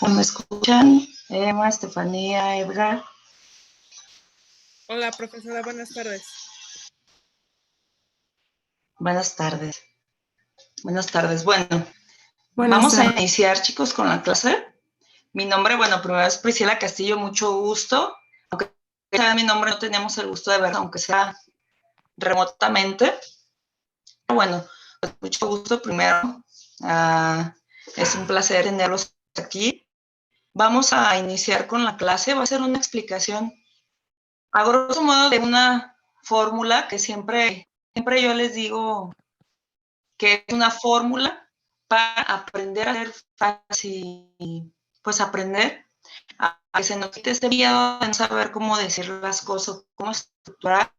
¿Me escuchan? Emma, Estefanía, Edgar. Hola, profesora, buenas tardes. Buenas tardes. Buenas tardes. Bueno, Buenas vamos a tardes. iniciar, chicos, con la clase. Mi nombre, bueno, primero es Priscila Castillo, mucho gusto. Aunque sea mi nombre, no tenemos el gusto de verlo, aunque sea remotamente. Bueno, pues mucho gusto primero. Es un placer tenerlos aquí. Vamos a iniciar con la clase. Va a ser una explicación, a grosso modo, de una fórmula que siempre yo les digo que es una fórmula para aprender a ser fácil y pues aprender a que se nos quite este miedo de no saber cómo decir las cosas, cómo estructurar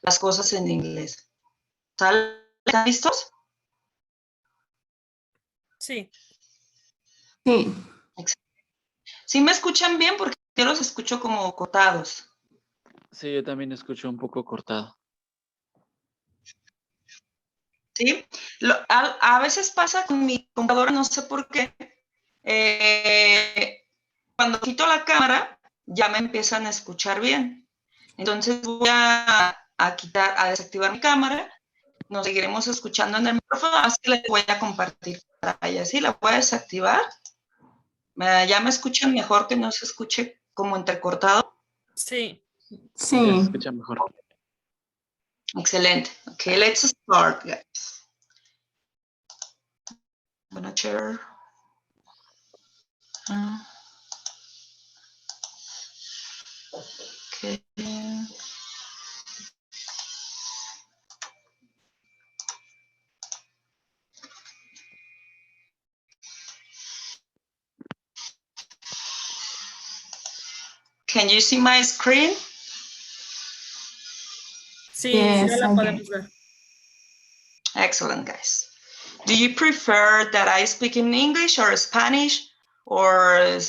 las cosas en inglés. ¿Están listos? Sí. Sí, ¿Sí me escuchan bien? Porque yo los escucho como cortados. Sí, yo también escucho un poco cortado. ¿Sí? A veces pasa con mi computadora, no sé por qué. Cuando quito la cámara, ya me empiezan a escuchar bien. Entonces voy a desactivar mi cámara. Nos seguiremos escuchando en el micrófono, así que les voy a compartir pantalla. Sí, la voy a desactivar. Ya me escuchan mejor, que no se escuche como entrecortado. Sí. Ya se sí. escucha mejor. Excelente. Okay, let's start, guys. I'm gonna share. Okay. Can you see my screen? Sí, Yes, ya la I podemos ver. Excellent, guys. Do you prefer that I speak in English or Spanish, or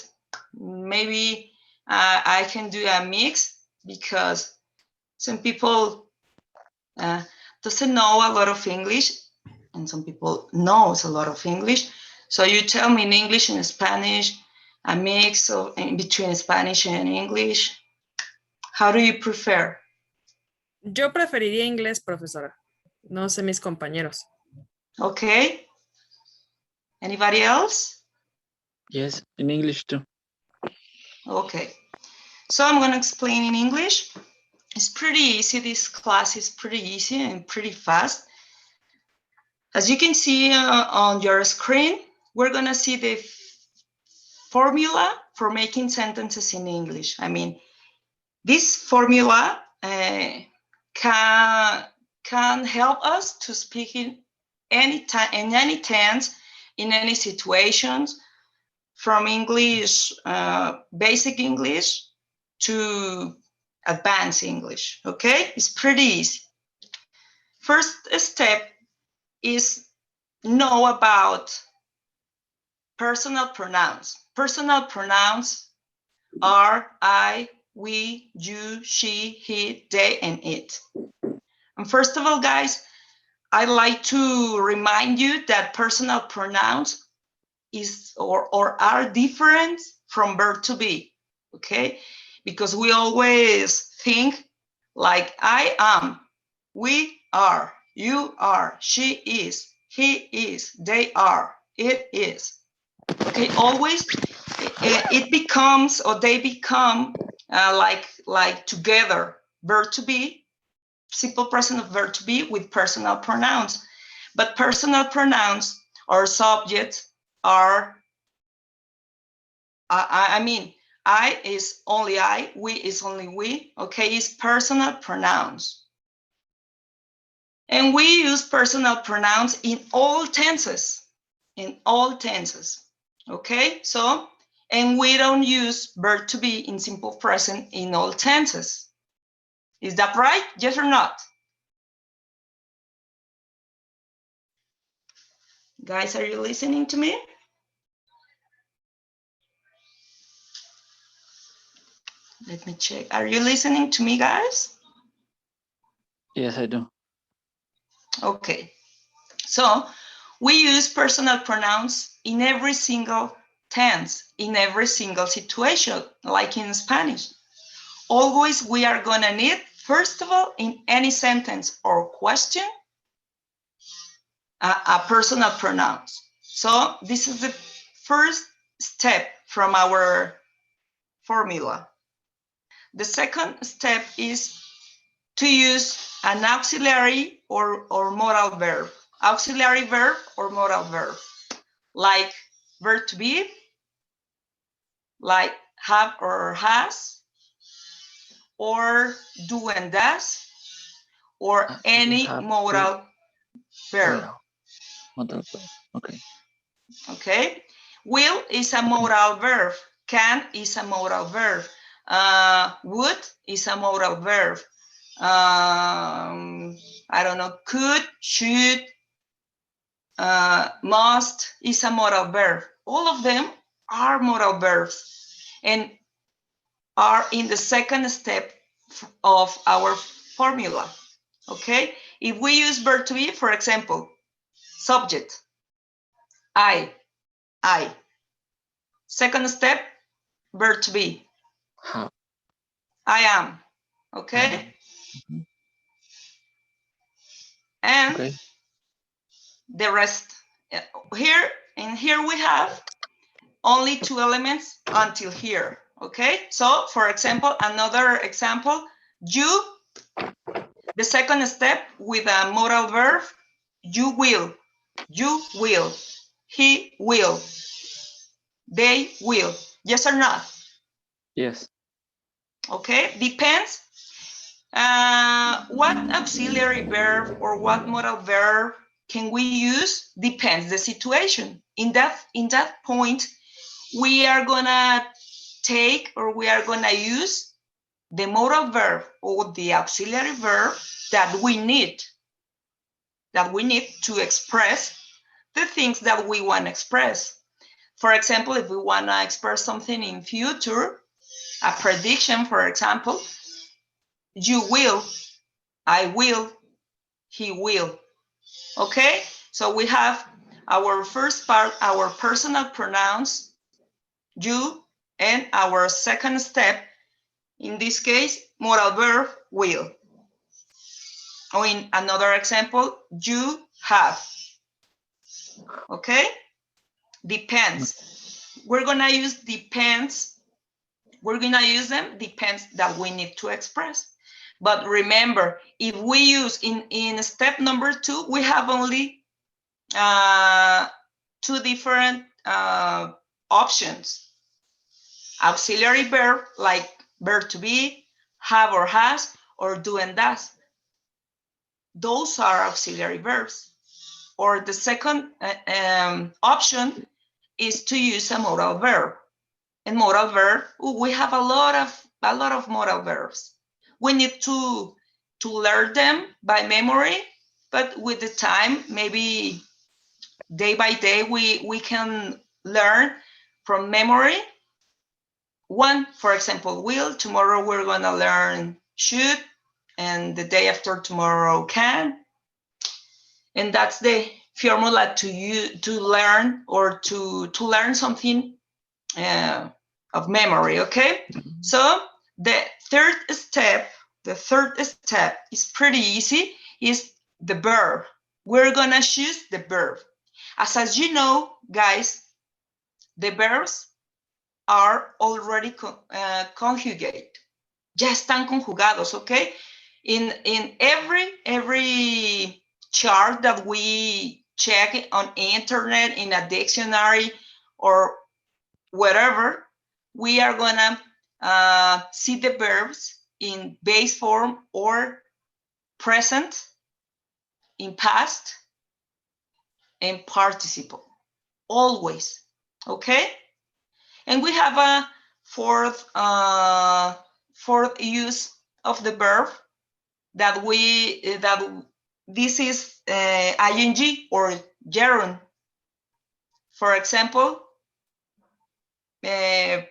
maybe I can do a mix, because some people doesn't know a lot of English and some people knows a lot of English. So you tell me in English and Spanish, a mix of in between Spanish and English. How do you prefer? Yo preferiría inglés, profesora. No sé mis compañeros. Okay. Anybody else? Yes, in English too. Okay. So I'm going to explain in English. It's pretty easy. This class is pretty easy and pretty fast. As you can see on your screen, we're going to see the formula for making sentences in English. I mean, this formula can help us to speak in any time, in any tense, in any situations, from English, basic English, to advanced English. Okay, it's pretty easy. First step is know about personal pronouns. Personal pronouns are I, we, you, she, he, they, and it. And first of all, guys, I'd like to remind you that personal pronouns is or are different from verb to be, okay? Because we always think like I am, we are, you are, she is, he is, they are, it is. Okay, always it becomes, or they become like together, verb to be, simple present of verb to be with personal pronouns. But personal pronouns or subjects are, I mean, I is only I, we is only we, okay, is personal pronouns. And we use personal pronouns in all tenses, okay? So, and we don't use verb to be in simple present in all tenses. Is that right? Yes or not? Guys, are you listening to me? Let me check. Are you listening to me, guys? Yes, I do. Okay. So we use personal pronouns in every single tense in every single situation, like in Spanish. Always we are gonna need, first of all, in any sentence or question, a personal pronouns. So this is the first step from our formula. The second step is to use an auxiliary or modal verb. Auxiliary verb or modal verb, like verb to be, like have or has, or do and does, or any modal verb. Okay. Okay. Will is a modal verb. Can is a modal verb. Would is a modal verb. I don't know. Could, should, must is a modal verb. All of them are modal verbs and are in the second step of our formula. Okay. If we use verb to be, for example, subject, I. Second step, verb to be. Have. I am. Okay. And Okay. the rest. Here we have only two elements until here. Okay. So for example, another example, you, the second step with a modal verb, you will, he will, they will. Yes or not? Yes. Okay, depends. What auxiliary verb or what modal verb can we use? Depends the situation. In that point, we are gonna take or we are gonna use the modal verb or the auxiliary verb that we need to express the things that we want to express. For example, if we want to express something in future, a prediction, for example, you will, I will, he will. Okay, so we have our first part, our personal pronouns, you, and our second step, in this case, modal verb, will. Or in another example, you have. Okay, depends. We're gonna use depends. We're gonna use them, depends that we need to express. But remember, if we use in step number 2, we have only two different options. Auxiliary verb, like verb to be, have or has, or do and does. Those are auxiliary verbs. Or the second option is to use a modal verb. And modal verb, we have a lot of modal verbs. We need to learn them by memory, but with the time, maybe day by day, we can learn from memory. One, for example, will. Tomorrow we're gonna learn should, and the day after tomorrow can. And that's the formula to learn or to learn something of memory. Okay. So the third step is pretty easy. Is the verb. We're gonna choose the verb. As you know, guys, the verbs are already conjugate. Ya están conjugados, okay? In every chart that we check on internet, in a dictionary, or wherever, we are gonna see the verbs in base form or present, in past, and participle, always, okay? And we have a fourth use of the verb that this is ing or gerund. For example, I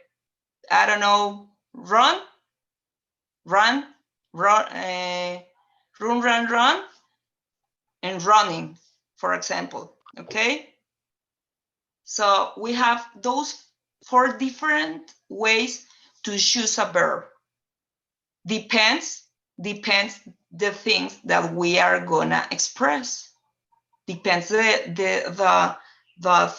don't know, run, run, and running, for example. Okay. So we have those 4 different ways to choose a verb. Depends the things that we are gonna express. Depends the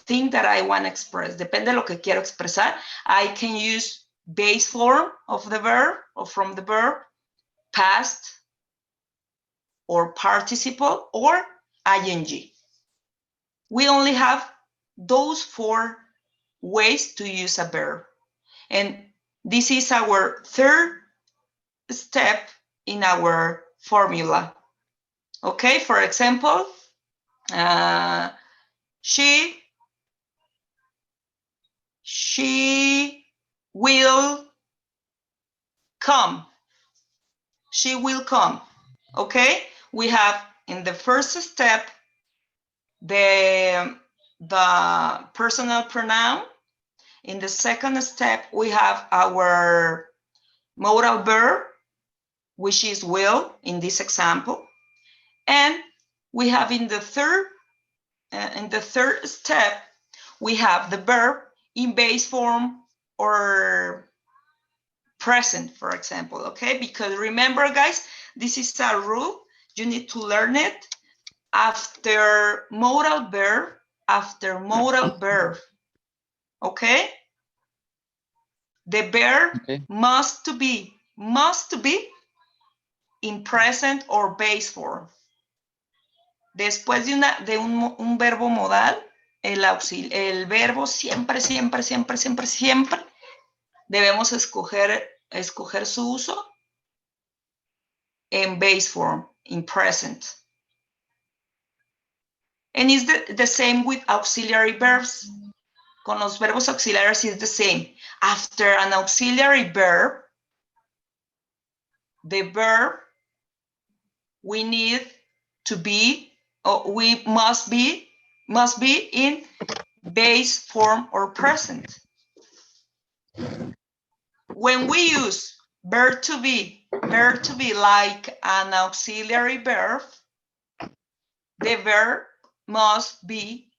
thing that I want to express. Depende de lo que quiero expresar. I can use base form of the verb or from the verb, past or participle or ing. We only have those 4 ways to use a verb. And this is our third step in our formula. Okay, for example, she will come. She will come. Okay, we have in the first step the personal pronoun. In the second step, we have our modal verb, which is will in this example. And we have in the third step, we have the verb in base form or present, for example, okay? Because remember, guys, this is a rule. You need to learn it after modal verb, okay? The verb must be in present or base form. Después de un verbo modal, el verbo siempre debemos escoger su uso en base form, in present. And it's the same with auxiliary verbs. Con los verbos auxiliares is the same. After an auxiliary verb, the verb we need to be, or we must be in base form or present. When we use verb to be like an auxiliary verb, the verb must be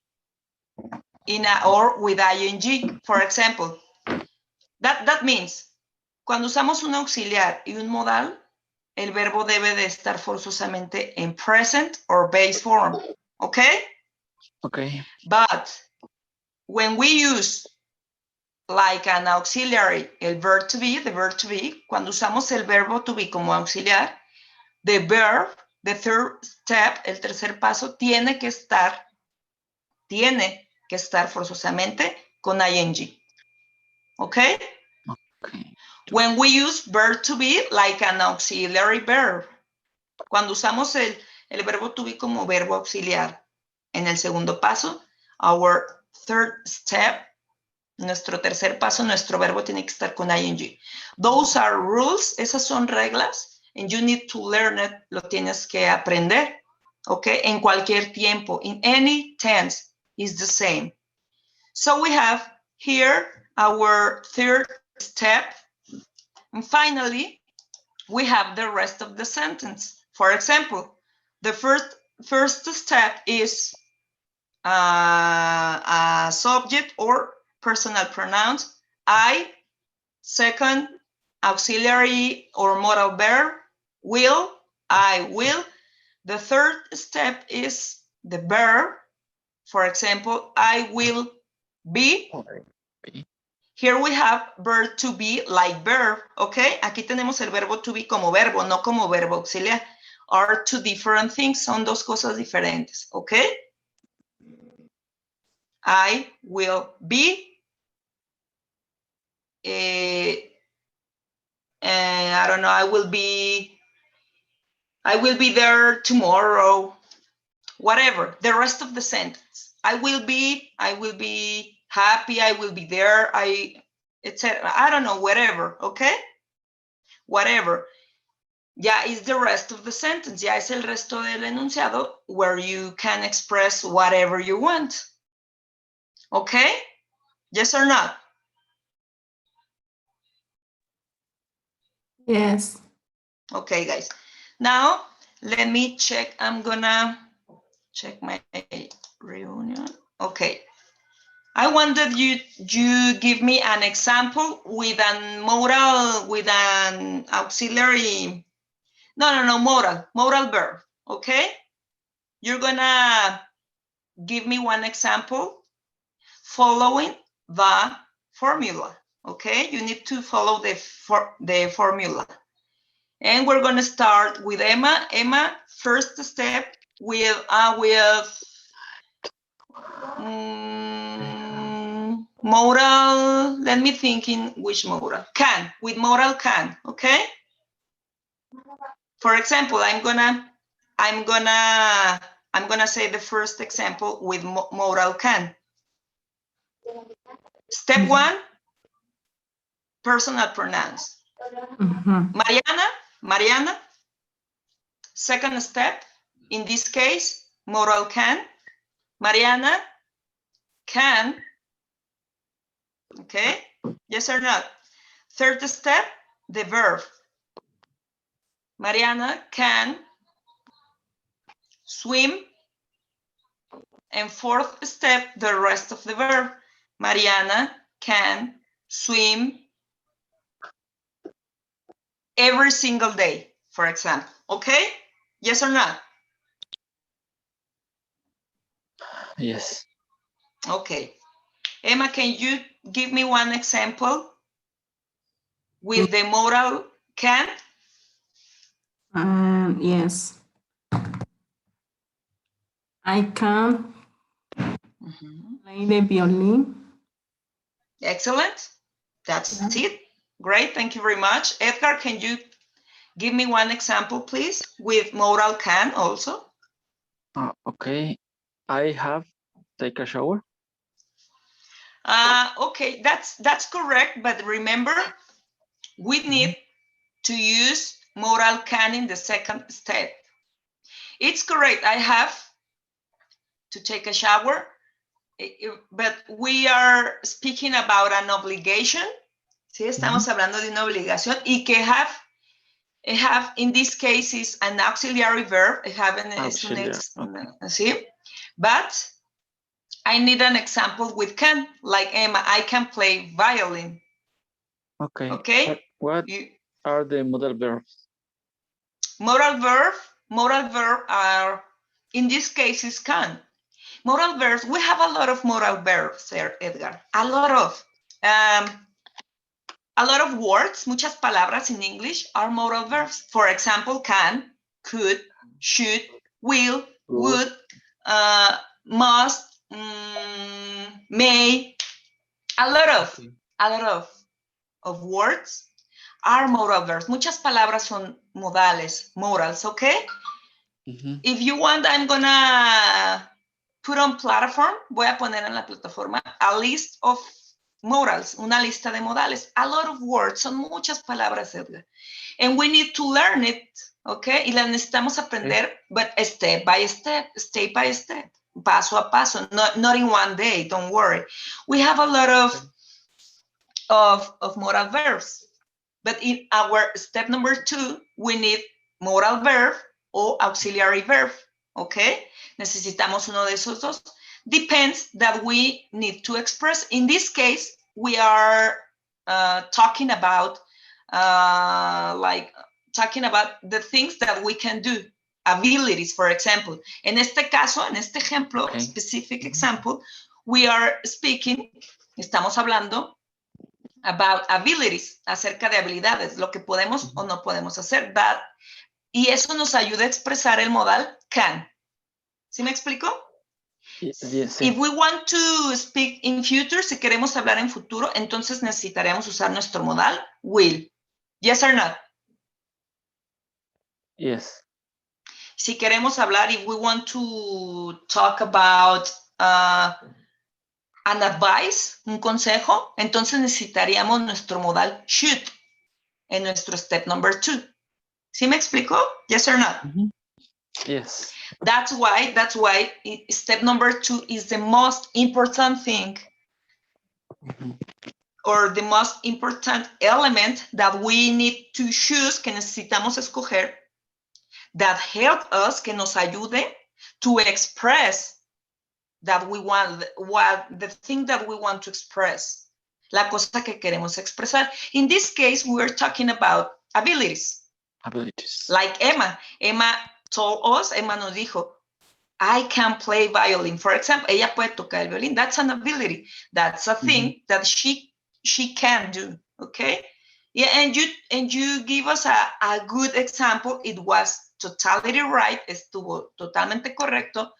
in or with ing. For example, that means cuando usamos un auxiliar y un modal, el verbo debe de estar forzosamente en present or base form, okay? Okay. But when we use like an auxiliary, el verb to be, the verb to be, cuando usamos el verbo to be como auxiliar, the verb, the third step, el tercer paso, tiene que estar forzosamente con ing. Okay? Okay. When we use verb to be like an auxiliary verb, cuando usamos el verbo to be como verbo auxiliar, en el segundo paso, our third step, nuestro tercer paso, nuestro verbo tiene que estar con ing. Those are rules, esas son reglas, and you need to learn it, lo tienes que aprender, okay? En cualquier tiempo, in any tense, is the same. So we have here our third step, and finally, we have the rest of the sentence. For example, the first step is a subject or personal pronouns. I. Second, auxiliary or modal verb, will. I will. The third step is the verb. For example, I will be. Here we have verb to be like verb, okay? Aquí tenemos el verbo to be como verbo, no como verbo auxiliar. Are two different things, son dos cosas diferentes, okay? I will be. I don't know, I will be there tomorrow, whatever, the rest of the sentence. I will be happy, I will be there, etc. I don't know, whatever, okay? Whatever. Ya is the rest of the sentence, ya es el resto del enunciado where you can express whatever you want. Okay? Yes or not? Yes. Okay, guys. Now, let me check. I'm gonna check my reunion. Okay. I wanted you give me an example with an modal, with an auxiliary. No, modal verb. Okay. You're gonna give me one example following the formula. Okay. You need to follow the formula. And we're gonna start with Emma. Emma, first step with modal, let me think in which modal. Can, with modal can, okay? For example, I'm gonna say the first example with modal can. Step 1, personal pronouns. Mariana. Second step, in this case, modal can. Mariana can. Okay, yes or not? Third step, the verb. Mariana can swim. And fourth step, the rest of the verb. Mariana can swim every single day, for example. Okay? Yes or not? Yes. Okay. Emma, can you give me one example with the modal can? Yes. I can play the violin. Excellent. That's it. Great. Thank you very much. Edgar, can you give me one example, please, with modal can also? Okay. I have take a shower. Okay, that's correct. But remember, we need to use modal can in the second step. It's correct. I have to take a shower, but we are speaking about an obligation. Sí, estamos hablando de una obligación y que have in this case is an auxiliary verb. Have an auxiliary. ¿Sí? But I need an example with can, like Emma. I can play violin. Okay. Okay. What are the modal verbs? Modal verb are, in this case, is can. Modal verbs, we have a lot of modal verbs there, Edgar. A lot of words, muchas palabras in English are modal verbs. For example, can, could, should, will, would, must, may. A lot of words are modal verbs. Muchas palabras son modals, okay? If you want, I'm gonna put on platform, voy a poner en la plataforma a list of modals, una lista de modales. A lot of words, son muchas palabras, Edgar. And we need to learn it, okay? Y las necesitamos aprender, but step by step, paso a paso, not in one day, don't worry. We have a lot of modal verbs. But in our step number 2, we need modal verb o auxiliary verb, okay? Necesitamos uno de esos dos. Depends that we need to express. In this case, we are talking about the things that we can do, abilities, for example. En este caso, en este ejemplo, specific example, we are speaking, estamos hablando about abilities, acerca de habilidades, lo que podemos o no podemos hacer. Y eso nos ayuda a expresar el modal can. ¿Sí me explico? Yes. If we want to speak in future, si queremos hablar en futuro, entonces necesitaríamos usar nuestro modal will. Yes or not? Yes. Si queremos hablar, if we want to talk about an advice, un consejo, entonces necesitaríamos nuestro modal should en nuestro step number 2. ¿Sí me explico? Yes or not? Yes. That's why step number 2 is the most important thing or the most important element that we need to choose, que necesitamos escoger, that help us, que nos ayude to express that we want, the thing that we want to express, la cosa que queremos expresar. In this case, we're talking about abilities. Abilities. Like Emma. Emma told us, Emma nos dijo, I can play violin. For example, ella puede tocar el violín. That's an ability. That's a thing that she can do. Okay. Yeah, and you give us a good example. It was totally right. Estuvo totalmente correcto.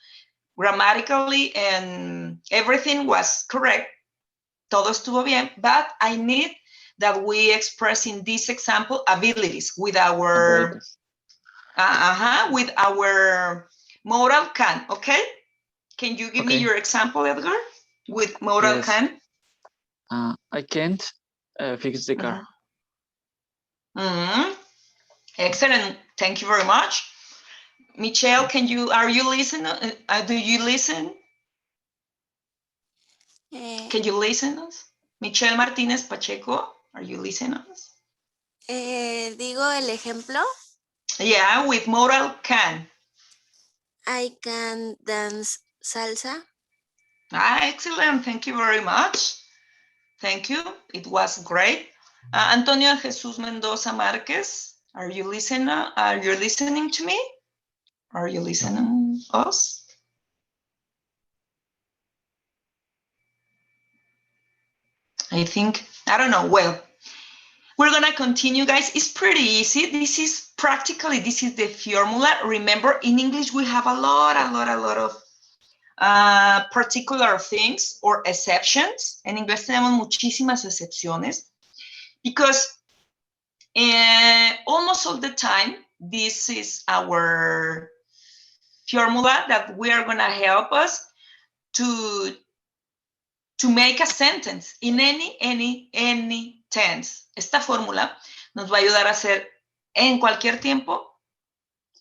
Grammatically and everything was correct. Todo estuvo bien. But I need that we express in this example abilities with our with our modal can. Okay. Can you give me your example, Edgar, with modal can? I can't fix the car. Excellent. Thank you very much. Michelle, are you listening? Do you listen? Can you listen us? Michelle Martinez Pacheco, are you listening us? Digo el ejemplo. Yeah, with modal can. I can dance salsa. Excellent. Thank you very much. Thank you. It was great. Antonio Jesus Mendoza Marquez, are you listening? Are you listening to me? Are you listening us? I think, I don't know. Well, we're going to continue, guys. It's pretty easy. This is the formula. Remember, in English, we have a lot of particular things or exceptions. En inglés tenemos muchísimas excepciones because almost all the time, this is our formula that we are going to help us to make a sentence in any tense. Esta fórmula nos va a ayudar a hacer en cualquier tiempo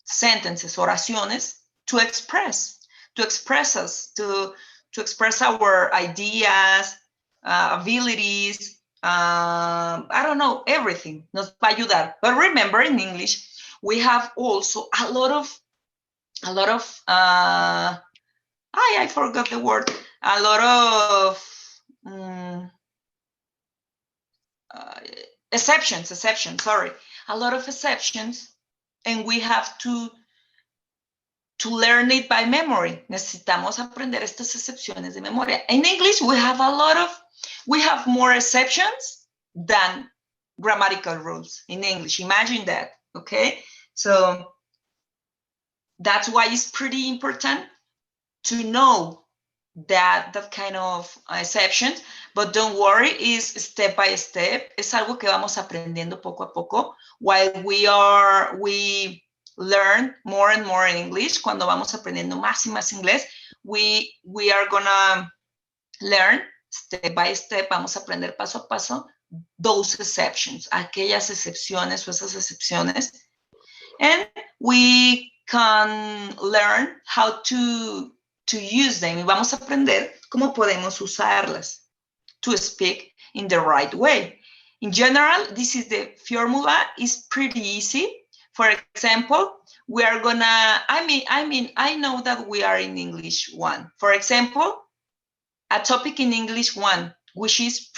sentences, oraciones, to express us, to express our ideas, abilities, I don't know, everything. Nos va a ayudar. But remember, in English, we have also a lot of I forgot the word. A lot of exceptions, sorry. A lot of exceptions, and we have to learn it by memory. Necesitamos aprender estas excepciones de memoria. In English, we have more exceptions than grammatical rules in English. Imagine that, okay? So that's why it's pretty important to know that kind of exceptions, but don't worry, is step by step. Es algo que vamos aprendiendo poco a poco while we learn more and more in English. Cuando vamos aprendiendo más y más inglés, we are gonna learn step by step. Vamos a aprender paso a paso those exceptions, aquellas excepciones o esas excepciones, and we can learn how to use them. Y vamos a aprender cómo podemos usarlas to speak in the right way. In general, the formula is pretty easy. For example, we are gonna, I know that we are in English 1. For example, a topic in English 1, which is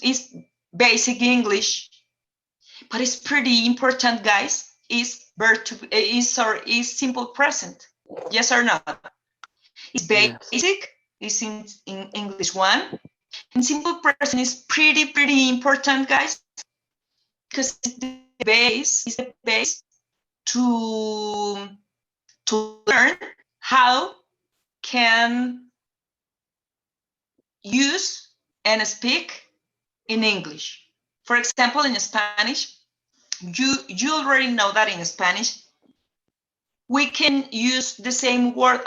is basic English, but it's pretty important, guys, is simple present. Yes or no? It's basic, it's in English 1. And simple present is pretty important, guys, because it's the base to learn how can use and speak in English. For example, in Spanish, you already know that in Spanish, we can use the same word.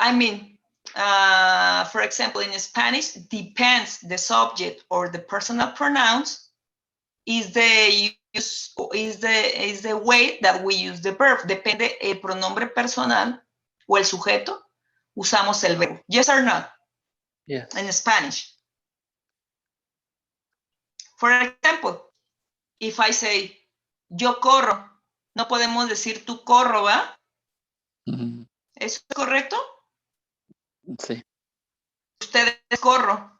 For example, in Spanish, depends, the subject or the personal pronouns is the way that we use the verb. Depende el pronombre personal o el sujeto, usamos el verbo. Yes or no? Yes. In Spanish. For example, if I say, yo corro, no podemos decir tú corro, ¿va? ¿Eso es correcto? Sí. Ustedes corro.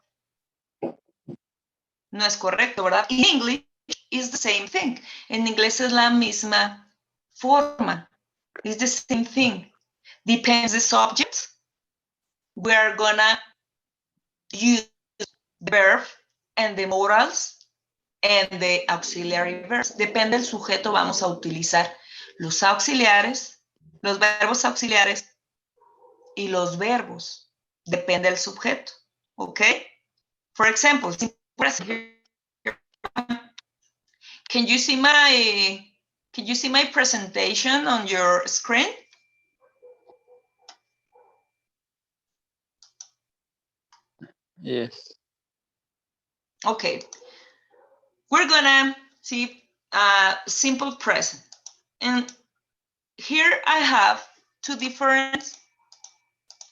No es correcto, ¿verdad? In English is the same thing. En inglés es la misma forma. It's the same thing. Depends the subject. We're gonna use the verb and the modals and the auxiliary verbs. Depende del sujeto, vamos a utilizar los auxiliares, los verbos auxiliares y los verbos. Depende del sujeto. ¿Ok? For example, can you see my presentation on your screen? Yes. Okay. We're gonna see simple present. And here I have two different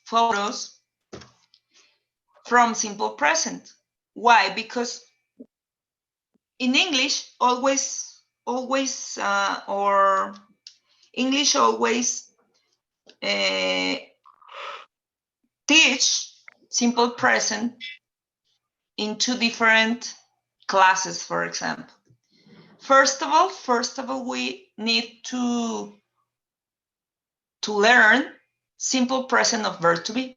photos from simple present. Why? Because in English, English always teach simple present in two different classes, for example. First of all, we need to learn simple present of verb to be.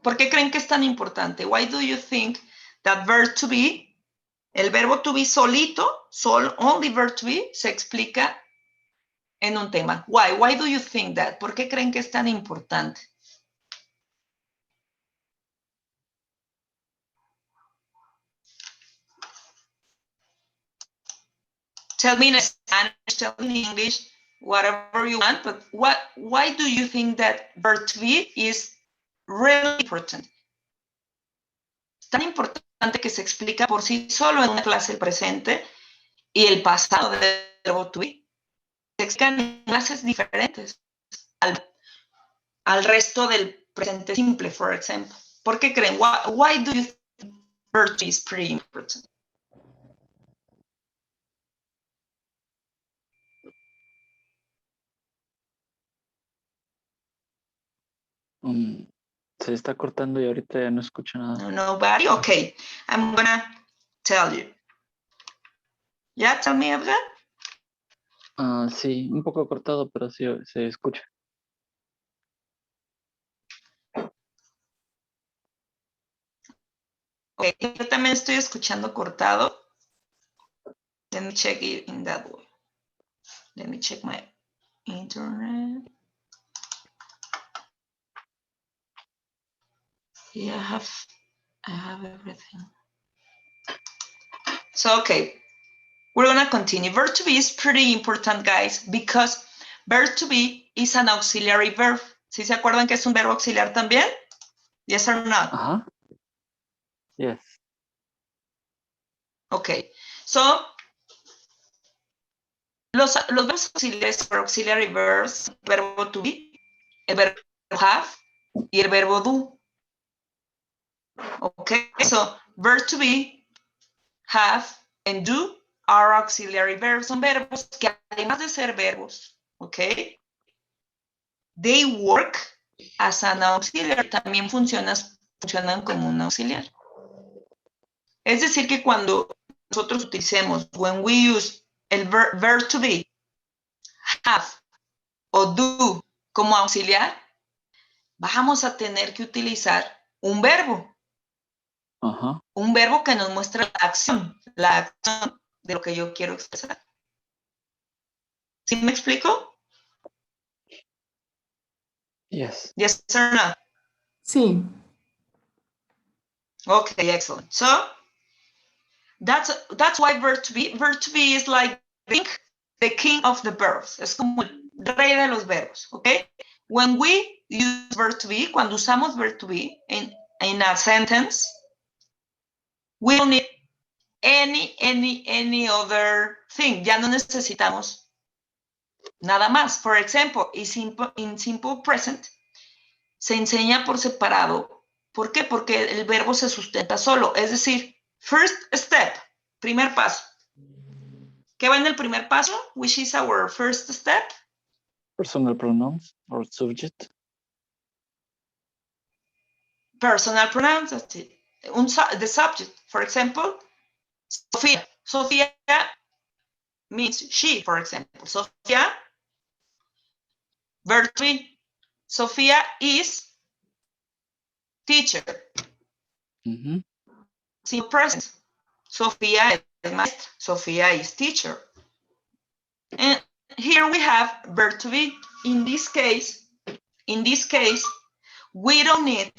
¿Por qué creen que es tan importante? Why do you think that verb to be, el verbo to be solito, only verb to be, se explica en un tema? Why? Why do you think that? ¿Por qué creen que es tan importante? Tell me in Spanish, tell me in English, whatever you want, but why do you think that verb to be is really important? Tan importante que se explica por sí solo en una clase el presente y el pasado del verbo to be. Se explican en clases diferentes al resto del presente simple, for example. ¿Por qué creen? Why do you think verb to be is pretty important? Se está cortando y ahorita ya no escucho nada. Nobody? Okay, I'm gonna tell you. Yeah, tell me, Edgar. Sí, un poco cortado, pero sí se escucha. Okay, yo también estoy escuchando cortado. Let me check it in that way. Let me check my internet. Yeah, I have everything. So, okay, we're gonna continue. Verb to be is pretty important, guys, because verb to be is an auxiliary verb. ¿Sí se acuerdan que es un verbo auxiliar también? Yes or no? Ajá. Yes. Okay, so los verbos auxiliares for auxiliary verbs, el verbo to be, el verbo have y el verbo do. Okay, so verb to be, have, and do are auxiliary verbs. Son verbos que además de ser verbos, okay, they work as an auxiliary. También funcionan como un auxiliar. Es decir, que cuando nosotros utilicemos, when we use el verb to be, have o do como auxiliar, vamos a tener que utilizar un verbo. Ajá. Un verbo que nos muestra la acción de lo que yo quiero expresar. ¿Sí me explico? Yes. Yes or no? Sí. Okay, excellent. So that's why verb to be is like the king of the verbs. Es como el rey de los verbos, okay? When we use verb to be, cuando usamos verb to be in a sentence, we don't need any other thing. Ya no necesitamos nada más. For example, in simple present se enseña por separado. ¿Por qué? Porque el verbo se sustenta solo. Es decir, first step, primer paso. ¿Qué va en el primer paso? Which is our first step. Personal pronouns or subject. personal pronouns, that's it. The subject, for example, Sofía. Sofía means she, for example. Sofía, verb to be. Sofía is teacher. Simple present. Sofía es maestra. Sofía is teacher. And here we have verb to be. In this case, we don't need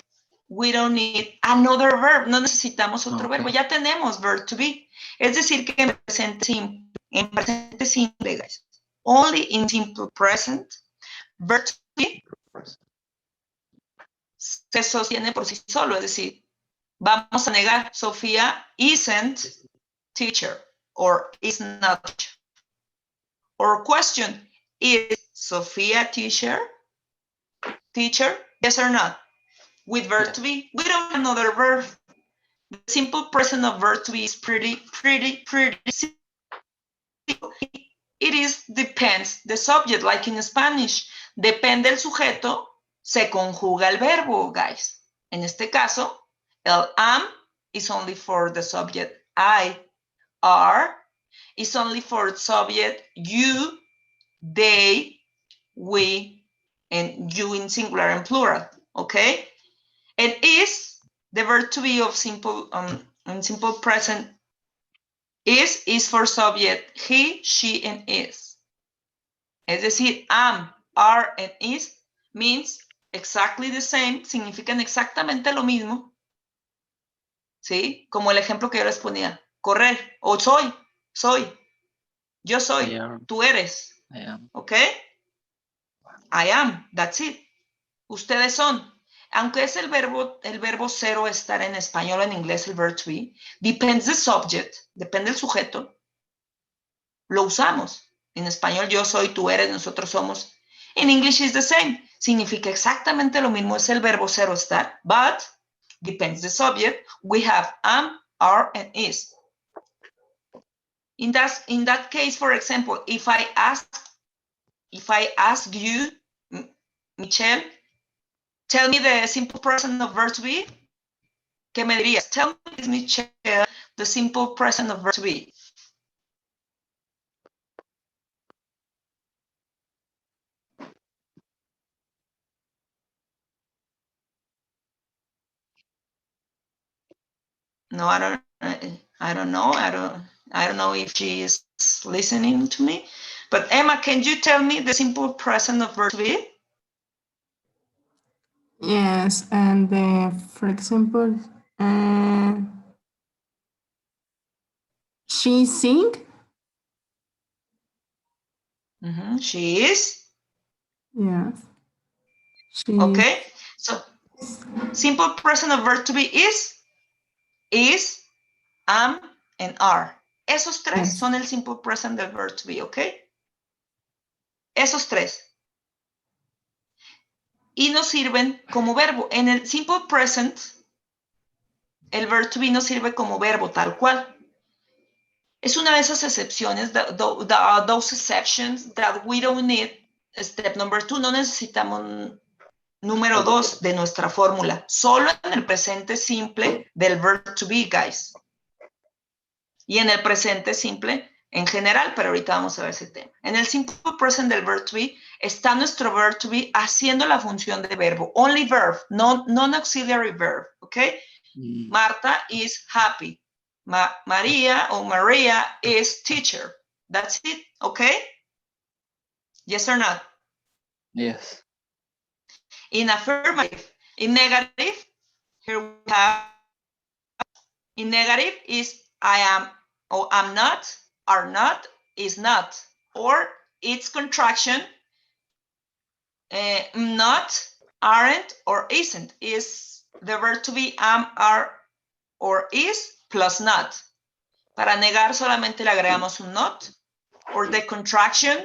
another verb. No necesitamos otro verbo. Ya tenemos verb to be. Es decir, que en presente simple, guys. Only in simple present, verb to be se sostiene por sí solo. Es decir, vamos a negar, Sofía isn't teacher or is not teacher. Or question, is Sofía teacher? Teacher, yes or not? With verb to be, we don't have another verb. The simple present of verb to be is pretty simple. It is depends the subject, like in Spanish. Depende el sujeto, se conjuga el verbo, guys. En este caso, el am is only for the subject I, are, is only for the subject you, they, we, and you in singular and plural, okay? And is the verb to be of simple present is for subject he, she, and is. Es decir, am, are, and is means exactly the same, significan exactamente lo mismo, ¿sí? Como el ejemplo que yo les ponía, correr, o soy, yo soy, tú eres, ¿ok? I am, that's it. Ustedes son. Aunque es el verbo cero estar en español o en inglés, el verb to be, depends the subject, depende del sujeto, lo usamos. En español yo soy, tú eres, nosotros somos. In English is the same. Significa exactamente lo mismo, es el verbo cero estar, but depends the subject. We have am, are, and is. In that case, for example, if I ask you, Michelle, tell me the simple present of verb to be, ¿qué me dirías? Tell me, Michelle, the simple present of verb to be. No, I don't know. I don't know if she is listening to me. But Emma, can you tell me the simple present of verb to be? Yes, and for example, she sing. She is. Yes. She Okay. So simple present of verb to be is, am, and are. Esos tres son el simple present del verb to be, okay? Esos tres. Y nos sirven como verbo. En el simple present, el verb to be nos sirve como verbo tal cual. Es una de esas excepciones, those exceptions that we don't need, step number 2, no necesitamos número 2 de nuestra fórmula, solo en el presente simple del verb to be, guys. Y en el presente simple en general, pero ahorita vamos a ver ese tema. En el simple present del verb to be está nuestro verb to be haciendo la función de verbo, only verb, non-auxiliary verb, ¿ok? Marta is happy. Maria or Maria is teacher. That's it, okay? Yes or not? Yes. In affirmative. In negative, here we have, in negative is I am or I'm not, are not, is not, or its contraction, not, aren't, or isn't, is the verb to be am, are, or is plus not. Para negar solamente le agregamos un not, or the contraction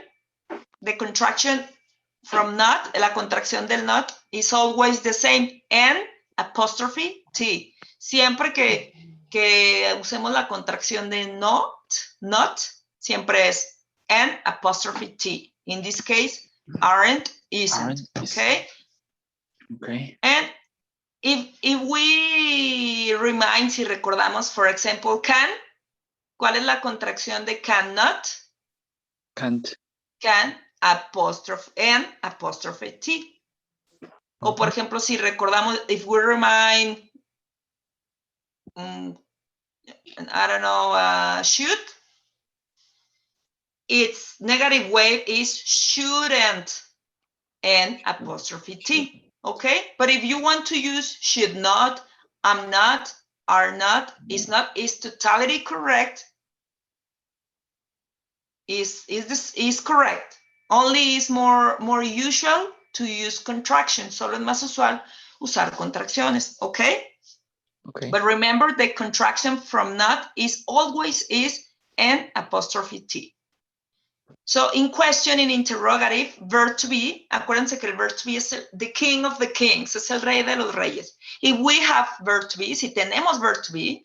from not, la contracción del not is always the same, N apostrophe T. Siempre que usemos la contracción de not, siempre es N apostrophe T. In this case, aren't, isn't, okay? Okay. And If we remind, si recordamos, for example, can, ¿cuál es la contracción de cannot? Can't. Can, apostrophe N, apostrophe T. O por ejemplo, si recordamos, if we remind, I don't know, should, its negative way is shouldn't, and apostrophe T, okay? But if you want to use should not, am not, are not, is totality correct, is correct. Only is more usual to use contractions. Solo es más usual usar contracciones, okay? Okay. But remember, the contraction from not is always is an apostrophe T. So in question, in interrogative, verb to be, acuérdense que el verb to be es the king of the kings, es el rey de los reyes. If we have verb to be, si tenemos verb to be,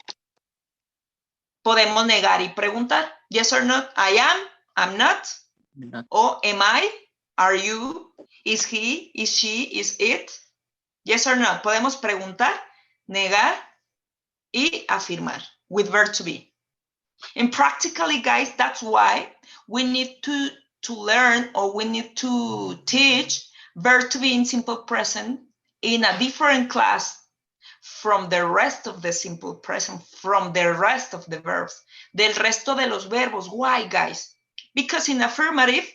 podemos negar y preguntar, yes or no, I am, I'm not, Not. o am I, are you, is he, is she, is it, yes or no. Podemos preguntar, negar y afirmar with verb to be. And practically, guys, that's why we need to learn, or we need to teach verb to be in simple present in a different class from the rest of the simple present, from the rest of the verbs, del resto de los verbos. Why, guys? Because in affirmative,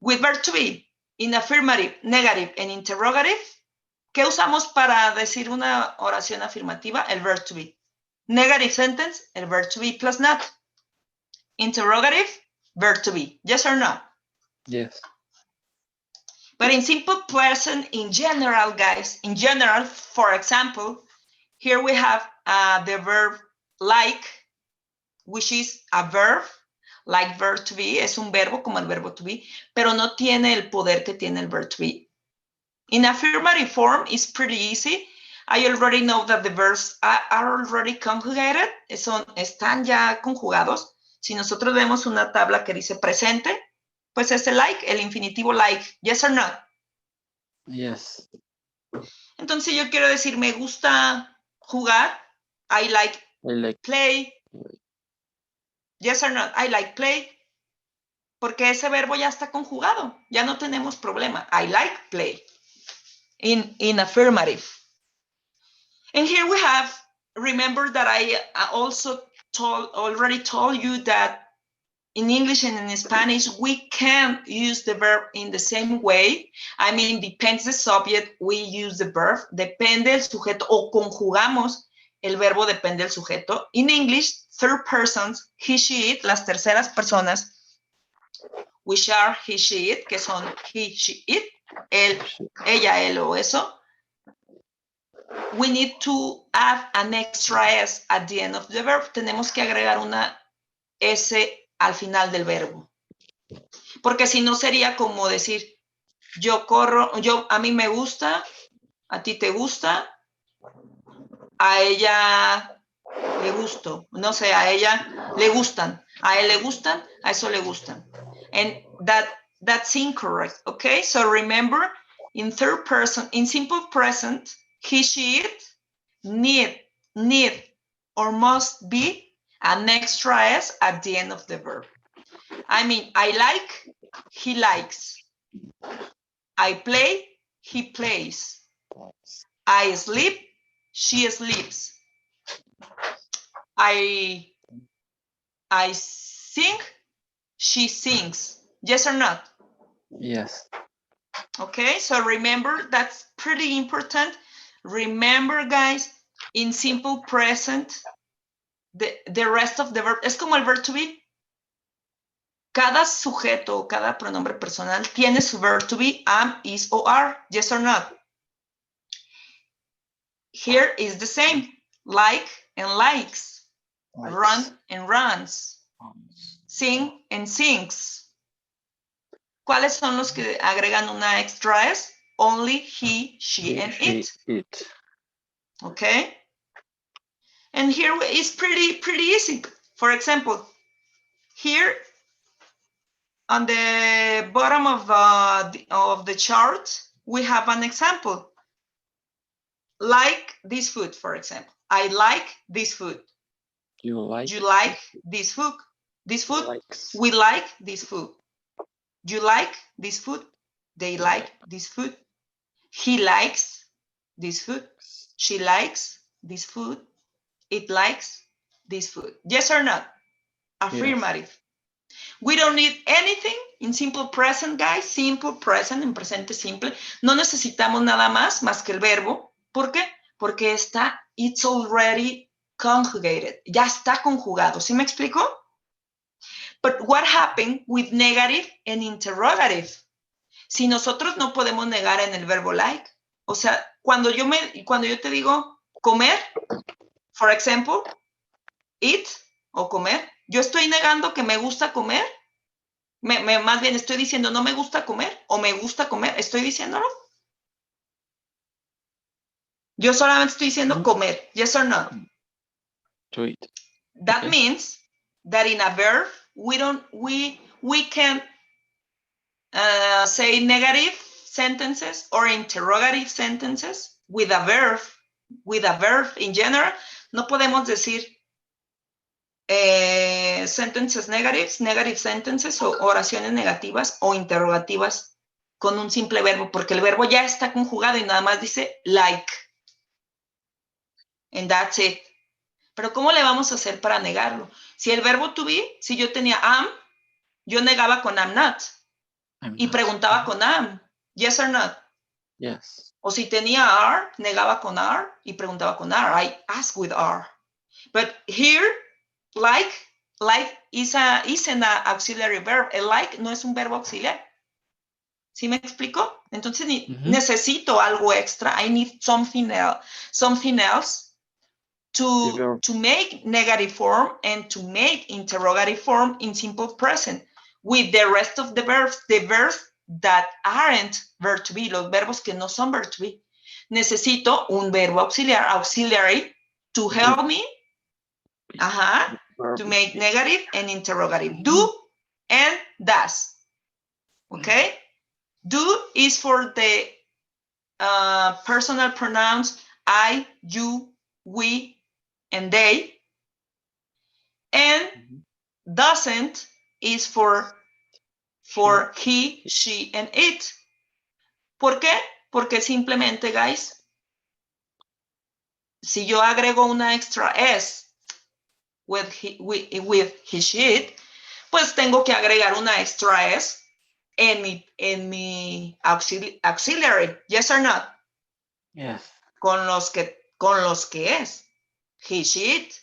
with verb to be, in affirmative, negative, and interrogative, ¿qué usamos para decir una oración afirmativa? El verb to be. Negative sentence, el verb to be plus not. Interrogative, verb to be. Yes or no? Yes. But in simple present, in general, guys, in general, for example, here we have the verb like, which is a verb, like verb to be, es un verbo como el verbo to be, pero no tiene el poder que tiene el verb to be. In affirmative form, it's pretty easy. I already know that the verbs are already conjugated, están ya conjugados. Si nosotros vemos una tabla que dice presente, pues es el like, el infinitivo like, yes or no. Yes. Entonces yo quiero decir, me gusta jugar, I like I like. play, yes or no, I like play, porque ese verbo ya está conjugado, ya no tenemos problema, I like play, in affirmative. And here we have, remember that I also already told you that in English and in Spanish, we can't use the verb in the same way. I mean, depends the subject, we use the verb, depende el sujeto, o conjugamos el verbo depende del sujeto. In English, third persons, he, she, it, las terceras personas, which are he, she, it, que son he, she, it, él, ella, él o eso. We need to add an extra S at the end of the verb. Tenemos que agregar una S al final del verbo. Porque si no sería como decir, yo corro, a mí me gusta, a ti te gusta, a ella le gusto, no sé, a ella le gustan, a él le gustan, a eso le gustan. And that's incorrect, okay? So remember, in third person, in simple present, he, she, it, need, or must be an extra S at the end of the verb. I mean, I like, he likes. I play, he plays. I sleep, she sleeps. I sing, she sings. Yes or not? Yes. Okay, so remember, that's pretty important. Remember, guys, in simple present, the rest of the verb, es como el verb to be. Cada sujeto, cada pronombre personal tiene su verb to be, am, is, o are. Yes or not? Here is the same. Like and likes. Likes. Run and runs. Sing and sings. ¿Cuáles son los que agregan una extra S? Only he, she, and it. Okay? And here is pretty easy. For example, here on the bottom of the chart, we have an example. like this food, for example. I like this food. You like. You like this food. This food. Likes. We like this food. You like this food. They like this food. He likes this food. She likes this food. It likes this food. Yes or not? Affirmative. Yes. We don't need anything in simple present, guys. Simple present, en presente simple. No necesitamos nada más que el verbo. ¿Por qué? Porque está, it's already conjugated. Ya está conjugado. ¿Sí me explico? But what happened with negative and interrogative? Si nosotros no podemos negar en el verbo like. O sea, cuando yo te digo comer, for example, eat o comer, yo estoy negando que me gusta comer. Más bien estoy diciendo no me gusta comer o me gusta comer. ¿Estoy diciéndolo? Yo solamente estoy diciendo comer. Yes or no? To eat. That means that in a verb, we can say negative sentences or interrogative sentences with a verb. With a verb in general, no podemos decir sentences negatives, negative sentences o oraciones negativas o interrogativas con un simple verbo, porque el verbo ya está conjugado y nada más dice like. And that's it. Pero ¿cómo le vamos a hacer para negarlo? Si el verbo to be, si yo tenía am, yo negaba con am not. Y preguntaba con am. Yes or not? Yes. O si tenía are, negaba con are y preguntaba con are. I ask with are. But here, like is an auxiliary verb. El like no es un verbo auxiliar. ¿Sí me explico? Entonces necesito algo extra. I need something else to make negative form and to make interrogative form in simple present with the rest of the verbs that aren't verb to be, los verbos que no son verb to be. Necesito un verbo auxiliary to help me to make negative and interrogative. Do and does. Okay? Do is for the personal pronouns I, you, we, and they. And doesn't is for he, she, and it. ¿Por qué? Porque simplemente, guys, si yo agrego una extra S with he, she, it, pues tengo que agregar una extra S en mi auxiliary. Yes or not? Yes. Con los que es. He, she, it.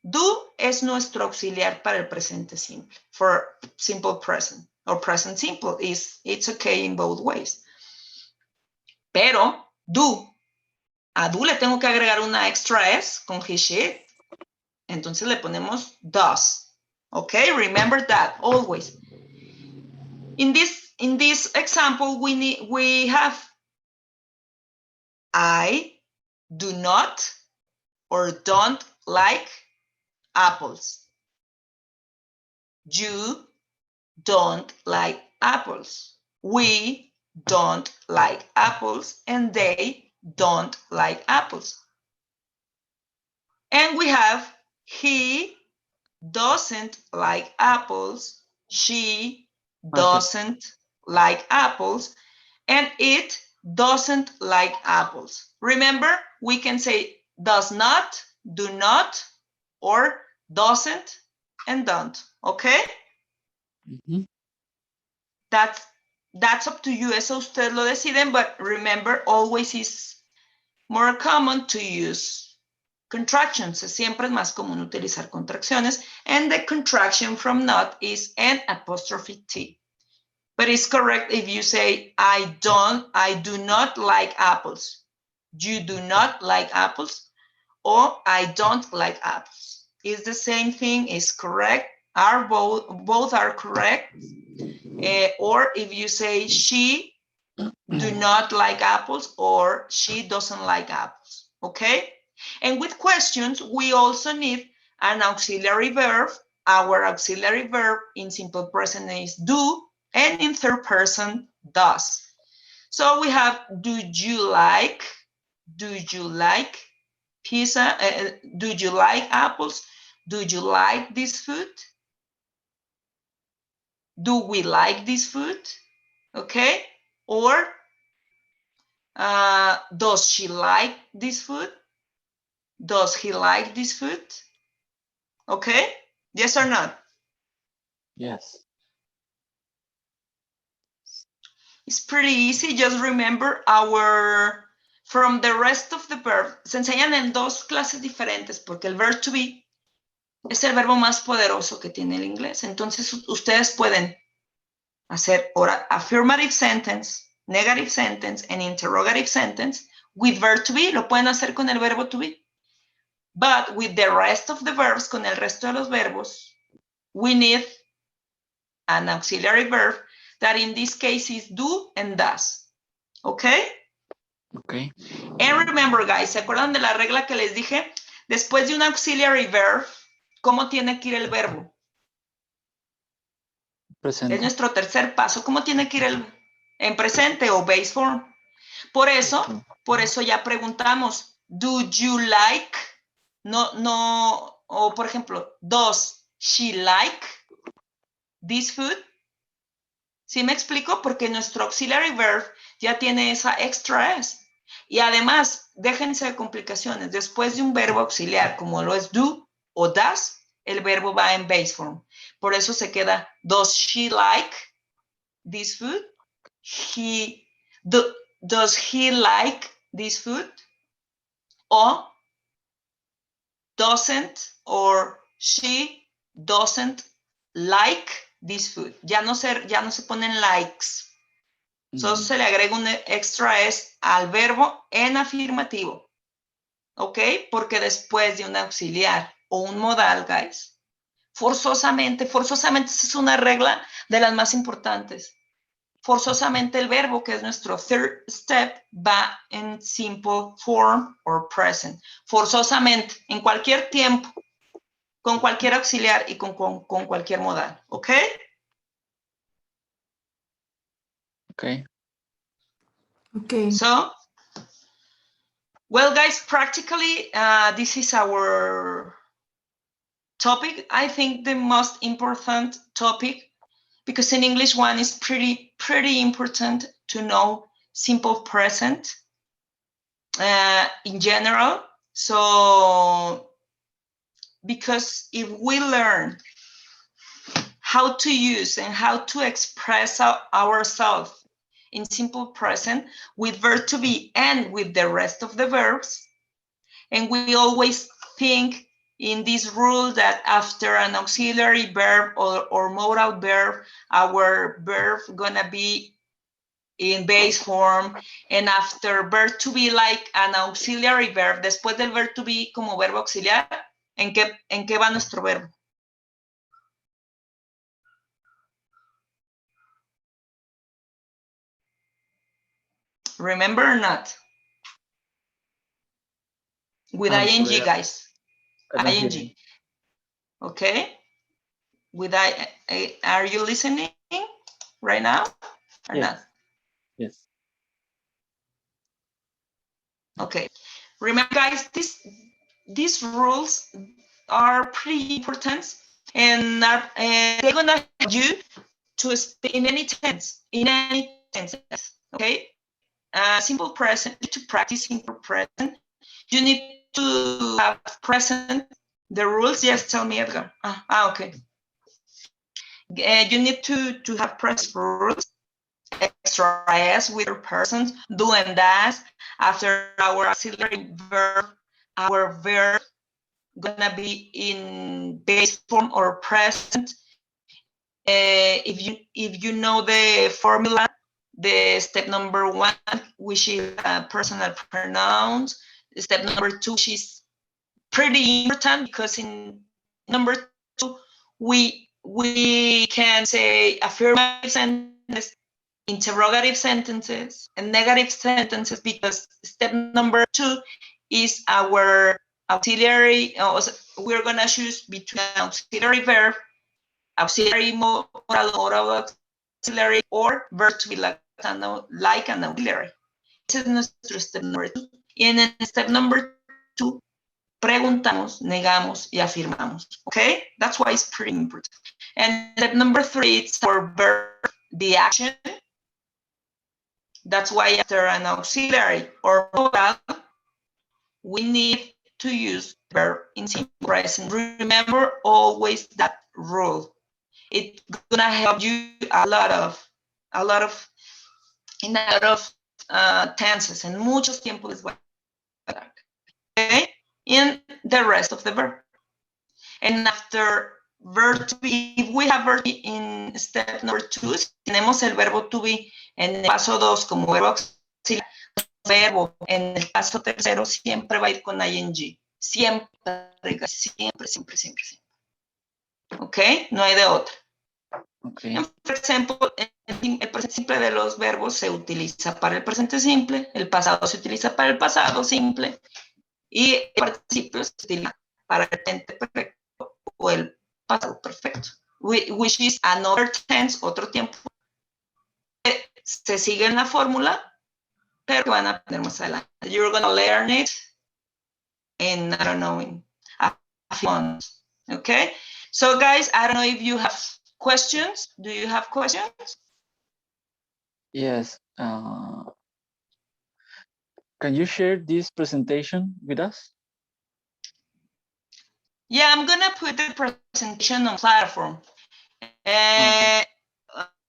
Do es nuestro auxiliar para el presente simple. For simple present or present simple it's okay in both ways. Pero a do le tengo que agregar una extra S con he, she, it. Entonces le ponemos does. Okay, remember that always. In this example, we have I do not or don't like apples. You don't like apples. We don't like apples, and they don't like apples. And we have he doesn't like apples. She doesn't like apples, and it doesn't like apples. Remember, we can say does not, do not, or doesn't and don't. Okay? That's up to you. Eso ustedes lo deciden, but remember, always is more common to use contractions. Siempre es más común utilizar contracciones, and the contraction from not is an apostrophe T. But it's correct if you say, I do not like apples. You do not like apples, or I don't like apples. It's the same thing, is correct. Both are correct. Or if you say she do not like apples, or she doesn't like apples, okay? And with questions, we also need an auxiliary verb. Our auxiliary verb in simple present is do, and in third person, does. So we have, do you like? Do you like pizza? Do you like apples? Do you like this food? Do we like this food? Okay. Or does she like this food? Does he like this food? Okay. Yes or not? Yes. It's pretty easy. Just remember from the rest of the verb. Se enseñan en dos clases diferentes porque el verb to be es el verbo más poderoso que tiene el inglés. Entonces ustedes pueden hacer affirmative sentence, negative sentence, and interrogative sentence with verb to be. Lo pueden hacer con el verbo to be. But with the rest of the verbs, con el resto de los verbos, we need an auxiliary verb that in this case is do and does. Okay? Okay. And remember, guys, ¿se acuerdan de la regla que les dije? Después de un auxiliary verb, ¿cómo tiene que ir el verbo? Presente. Es nuestro tercer paso. ¿Cómo tiene que ir en presente o base form? Por eso ya preguntamos, do you like? No, o por ejemplo, does she like this food? ¿Sí me explico? Porque nuestro auxiliary verb ya tiene esa extra S. Y además, déjense de complicaciones. Después de un verbo auxiliar, como lo es do o does, el verbo va en base form. Por eso se queda, does she like this food? Does he like this food? O doesn't or she doesn't like this food. Ya no se ponen likes. Solo se le agrega un extra S al verbo en afirmativo. ¿Ok? Porque después de un auxiliar o un modal, guys, forzosamente, esa es una regla de las más importantes. Forzosamente el verbo, que es nuestro third step, va en simple form or present. Forzosamente, en cualquier tiempo, con cualquier auxiliar y con cualquier modal. ¿Ok? Okay. Okay. So, well, guys, practically, this is our topic. I think the most important topic, because in English one is pretty important to know simple present in general. So, because if we learn how to use and how to express ourselves in simple present with verb to be and with the rest of the verbs, and we always think in this rule that after an auxiliary verb or modal verb, our verb gonna be in base form, and after verb to be like an auxiliary verb, después del verb to be como verbo auxiliar, ¿en qué va nuestro verbo? Remember or not? With ing, sorry, guys. I don't hear ing. you. Okay. With are you listening right now or Yes. not? Yes. Okay. Remember, guys, these rules are pretty important, and they're gonna help you to speak in any tense. Okay. Simple present, to practice simple present, you need to have present the rules. Yes, tell me, Edgar. Okay. You need to have present rules, extra S with your persons, do and does. After our auxiliary verb, our verb gonna be in base form or present. If you know the formula, the step number 1, which is personal pronouns. Step number 2, which is pretty important because in number 2, we can say affirmative sentences, interrogative sentences, and negative sentences, because step number 2 is our auxiliary. We're gonna choose between auxiliary verb, auxiliary modal auxiliary, or verb to be like an auxiliary. Ese es nuestro step number 2. Y en step number 2, preguntamos, negamos y afirmamos. Okay? That's why it's pretty important. And step number 3, it's our verb, the action. That's why after an auxiliary or modal, we need to use verb in simple present. Remember always that rule. It's gonna help you a lot of tenses, en muchos tiempos les voy a dar. Okay? In the rest of the verb. And after verb to be, if we have verb in step number 2, si tenemos el verbo to be en el paso 2 como verbo auxiliar, verbo en el paso tercero siempre va a ir con ing. Siempre. ¿Ok? No hay de otra. Okay. Por ejemplo, el presente simple de los verbos se utiliza para el presente simple, el pasado se utiliza para el pasado simple y el participio se utiliza para el presente perfecto o el pasado perfecto, which is another tense, otro tiempo. Se sigue en la fórmula, pero que van a aprender más adelante. You're going to learn it in, I don't know, in a few months. Okay? So guys, I don't know if you have questions. Do you have questions? Yes. Can you share this presentation with us? Yeah, I'm gonna put the presentation on platform. Okay.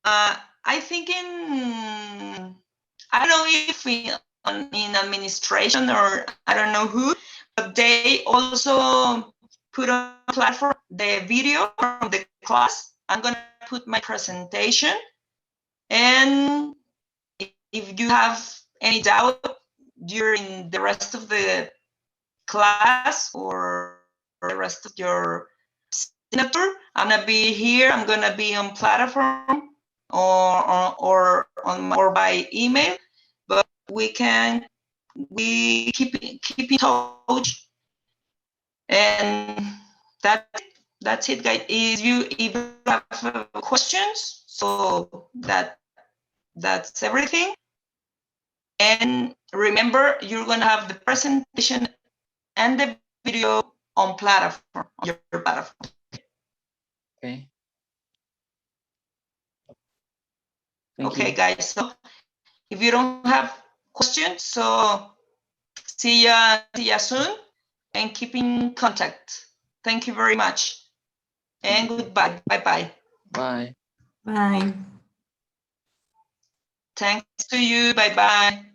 I think I don't know if in administration or I don't know who, but they also put on platform the video from the class. I'm gonna put my presentation, and if you have any doubt during the rest of the class or the rest of your semester, I'm gonna be here. I'm gonna be on platform or by email, but we keep in touch, and that's it, guys. If you have questions, so that's everything. And remember, you're gonna have the presentation and the video on platform, on your platform. Okay. Thank Okay, you. guys. So if you don't have questions, so see ya soon and keep in contact. Thank you very much. And goodbye. Bye-bye. Bye. Bye. Thanks to you. Bye-bye.